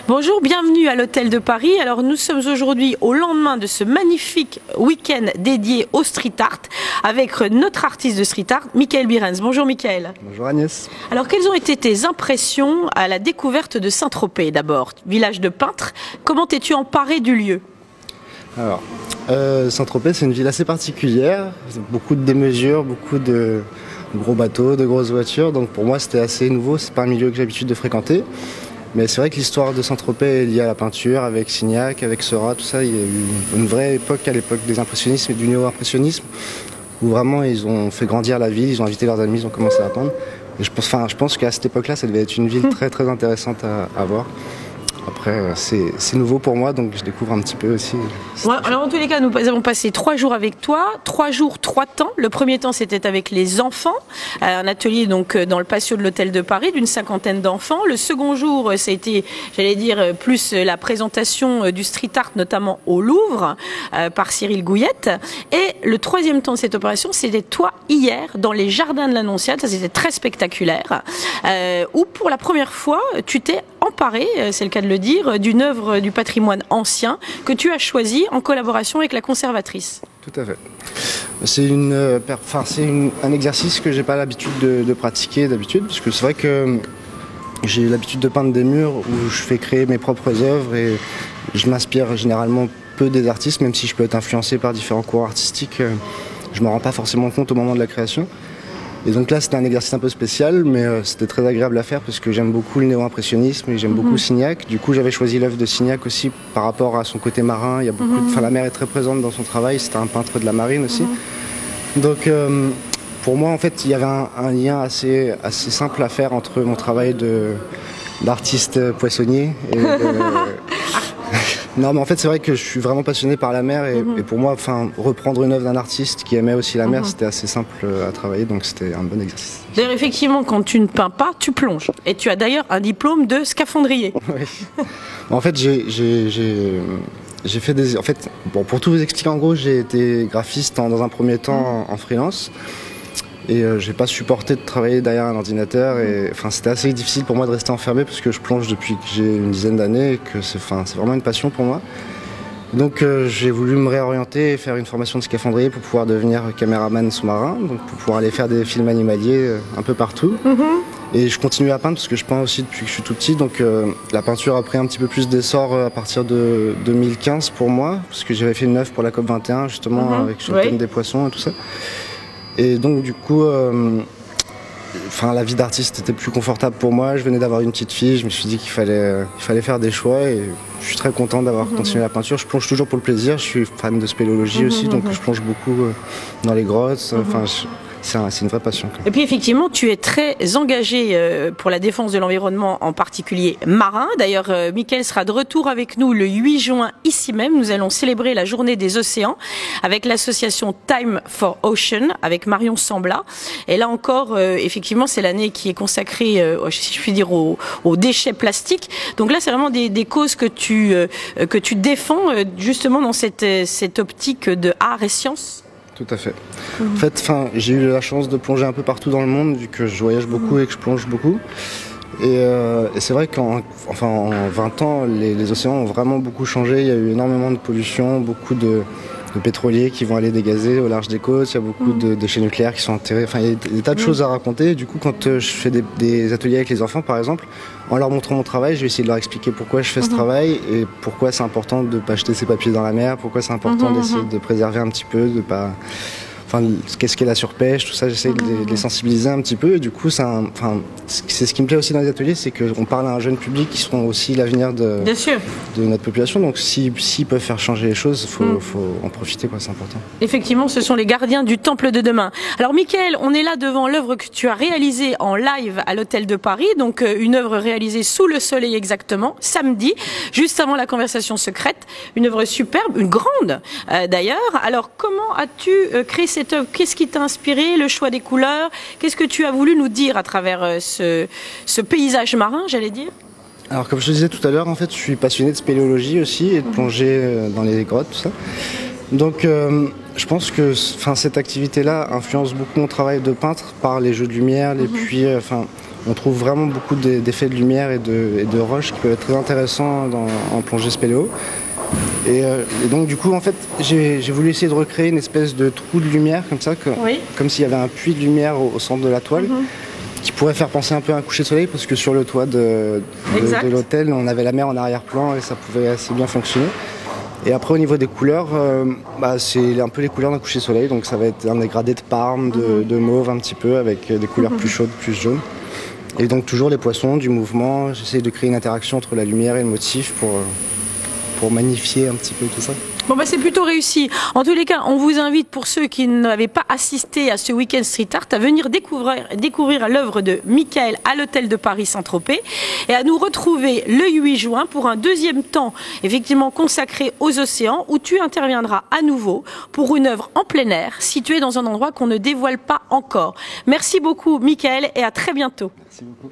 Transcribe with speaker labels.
Speaker 1: Bonjour, bienvenue à l'Hôtel de Paris. Alors nous sommes aujourd'hui au lendemain de ce magnifique week-end dédié au street art avec notre artiste de street art, Michael Birens. Bonjour Michael.
Speaker 2: Bonjour Agnès.
Speaker 1: Alors quelles ont été tes impressions à la découverte de Saint-Tropez d'abord, village de peintres? Comment t'es-tu emparé du lieu?
Speaker 2: Alors, Saint-Tropez, c'est une ville assez particulière, beaucoup de démesures, beaucoup de gros bateaux, de grosses voitures, donc pour moi c'était assez nouveau, c'est pas un milieu que j'ai l'habitude de fréquenter. Mais c'est vrai que l'histoire de Saint-Tropez est liée à la peinture, avec Signac, avec Seurat, tout ça. Il y a eu une vraie époque à l'époque des impressionnismes et du néo-impressionnisme, où vraiment ils ont fait grandir la ville, ils ont invité leurs amis, ils ont commencé à peindre. Et je pense qu'à cette époque-là, ça devait être une ville très très intéressante à voir. Après, c'est nouveau pour moi, donc je découvre un petit peu aussi.
Speaker 1: Ouais, alors en tous les cas, nous avons passé 3 jours avec toi, 3 jours, 3 temps. Le premier temps, c'était avec les enfants, un atelier donc dans le patio de l'Hôtel de Paris d'une 50aine d'enfants. Le second jour, ça a été, j'allais dire, plus la présentation du street art, notamment au Louvre, par Cyril Gouillette. Et le troisième temps de cette opération, c'était toi hier dans les jardins de l'Annonciade. Ça, c'était très spectaculaire, où pour la première fois, tu t'es emparé, c'est le cas de le dire, d'une œuvre du patrimoine ancien que tu as choisie en collaboration avec la conservatrice.
Speaker 2: Tout à fait. C'est un exercice que j'ai pas l'habitude de pratiquer d'habitude, parce que c'est vrai que j'ai l'habitude de peindre des murs où je fais créer mes propres œuvres et je m'inspire généralement peu des artistes, même si je peux être influencé par différents courants artistiques, je m'en rends pas forcément compte au moment de la création. Et donc là, c'était un exercice un peu spécial, mais c'était très agréable à faire parce que j'aime beaucoup le néo-impressionnisme et j'aime beaucoup Signac. Du coup, j'avais choisi l'œuvre de Signac aussi par rapport à son côté marin. Il y a beaucoup la mer est très présente dans son travail. C'était un peintre de la marine aussi. Donc, pour moi, en fait, il y avait un lien assez simple à faire entre mon travail d'artiste poissonnier et Non, mais en fait, c'est vrai que je suis vraiment passionné par la mer et pour moi, reprendre une œuvre d'un artiste qui aimait aussi la mer, c'était assez simple à travailler, donc c'était un bon exercice.
Speaker 1: D'ailleurs, effectivement, quand tu ne peins pas, tu plonges. Et tu as d'ailleurs un diplôme de scaphandrier.
Speaker 2: Oui. En fait, j'ai fait des... En fait, bon, pour tout vous expliquer, en gros, j'ai été graphiste dans un premier temps en freelance. Et j'ai pas supporté de travailler derrière un ordinateur et c'était assez difficile pour moi de rester enfermé parce que je plonge depuis que j'ai une dizaine d'années et que c'est vraiment une passion pour moi. Donc j'ai voulu me réorienter et faire une formation de scaphandrier pour pouvoir devenir caméraman sous-marin, donc pour pouvoir aller faire des films animaliers un peu partout. Et je continue à peindre parce que je peins aussi depuis que je suis tout petit, donc la peinture a pris un petit peu plus d'essor à partir de 2015 pour moi, parce que j'avais fait une œuvre pour la COP21 justement avec le thème des poissons et tout ça. Et donc du coup, la vie d'artiste était plus confortable pour moi. Je venais d'avoir une petite fille, je me suis dit qu'il fallait faire des choix et je suis très content d'avoir continué la peinture. Je plonge toujours pour le plaisir, je suis fan de spéléologie aussi, donc je plonge beaucoup dans les grottes. C'est une vraie passion.
Speaker 1: Et puis effectivement, tu es très engagé pour la défense de l'environnement, en particulier marin. D'ailleurs, Michael sera de retour avec nous le 8 juin ici même. Nous allons célébrer la journée des océans avec l'association Time for Ocean, avec Marion Sambla. Et là encore, effectivement, c'est l'année qui est consacrée, si je puis dire, aux déchets plastiques. Donc là, c'est vraiment des causes que tu défends justement dans cette optique de art et sciences.
Speaker 2: Tout à fait. En fait, j'ai eu la chance de plonger un peu partout dans le monde, vu que je voyage beaucoup et que je plonge beaucoup. Et c'est vrai qu'en 20 ans, les océans ont vraiment beaucoup changé. Il y a eu énormément de pollution, beaucoup de pétroliers qui vont aller dégazer au large des côtes. Il y a beaucoup de déchets nucléaires qui sont enterrés. Il y a des tas de choses à raconter. Du coup, quand je fais des ateliers avec les enfants, par exemple, en leur montrant mon travail, je vais essayer de leur expliquer pourquoi je fais ce travail et pourquoi c'est important de ne pas jeter ses papiers dans la mer, pourquoi c'est important d'essayer de préserver un petit peu, de pas... qu'est-ce qu'est la surpêche, tout ça, j'essaie de les sensibiliser un petit peu. Et du coup, c'est ce qui me plaît aussi dans les ateliers, c'est qu'on parle à un jeune public qui seront aussi l'avenir de notre population. Donc s'ils peuvent faire changer les choses, il faut en profiter, c'est important. Effectivement,
Speaker 1: ce sont les gardiens du temple de demain. Alors Michael, on est là devant l'œuvre que tu as réalisée en live à l'Hôtel de Paris, donc une œuvre réalisée sous le soleil exactement, samedi, juste avant la conversation secrète. Une œuvre superbe, une grande d'ailleurs. Alors comment as-tu créé cette œuvre? Qu'est-ce qui t'a inspiré? Le choix des couleurs? Qu'est-ce que tu as voulu nous dire à travers ce paysage marin, j'allais dire?
Speaker 2: Alors comme je te disais tout à l'heure, en fait, je suis passionné de spéléologie aussi et de plonger dans les grottes, tout ça. Donc je pense que cette activité-là influence beaucoup mon travail de peintre par les jeux de lumière, les puits. on trouve vraiment beaucoup d'effets de lumière et de roches qui peuvent être très intéressants en plongée spéléo. Et donc du coup en fait j'ai voulu essayer de recréer une espèce de trou de lumière comme ça, comme s'il y avait un puits de lumière au centre de la toile, qui pourrait faire penser un peu à un coucher de soleil, parce que sur le toit de l'hôtel on avait la mer en arrière-plan et ça pouvait assez bien fonctionner. Et après au niveau des couleurs, c'est un peu les couleurs d'un coucher de soleil, donc ça va être un dégradé de parme, de mauve un petit peu, avec des couleurs plus chaudes, plus jaunes. Et donc toujours les poissons, du mouvement, j'essaie de créer une interaction entre la lumière et le motif pour magnifier un petit peu tout ça.
Speaker 1: Bon c'est plutôt réussi. En tous les cas, on vous invite, pour ceux qui n'avaient pas assisté à ce week-end street art, à venir découvrir l'œuvre de Michael à l'hôtel de Paris Saint-Tropez et à nous retrouver le 8 juin pour un deuxième temps effectivement consacré aux océans, où tu interviendras à nouveau pour une œuvre en plein air située dans un endroit qu'on ne dévoile pas encore. Merci beaucoup Michael et à très bientôt.
Speaker 2: Merci beaucoup.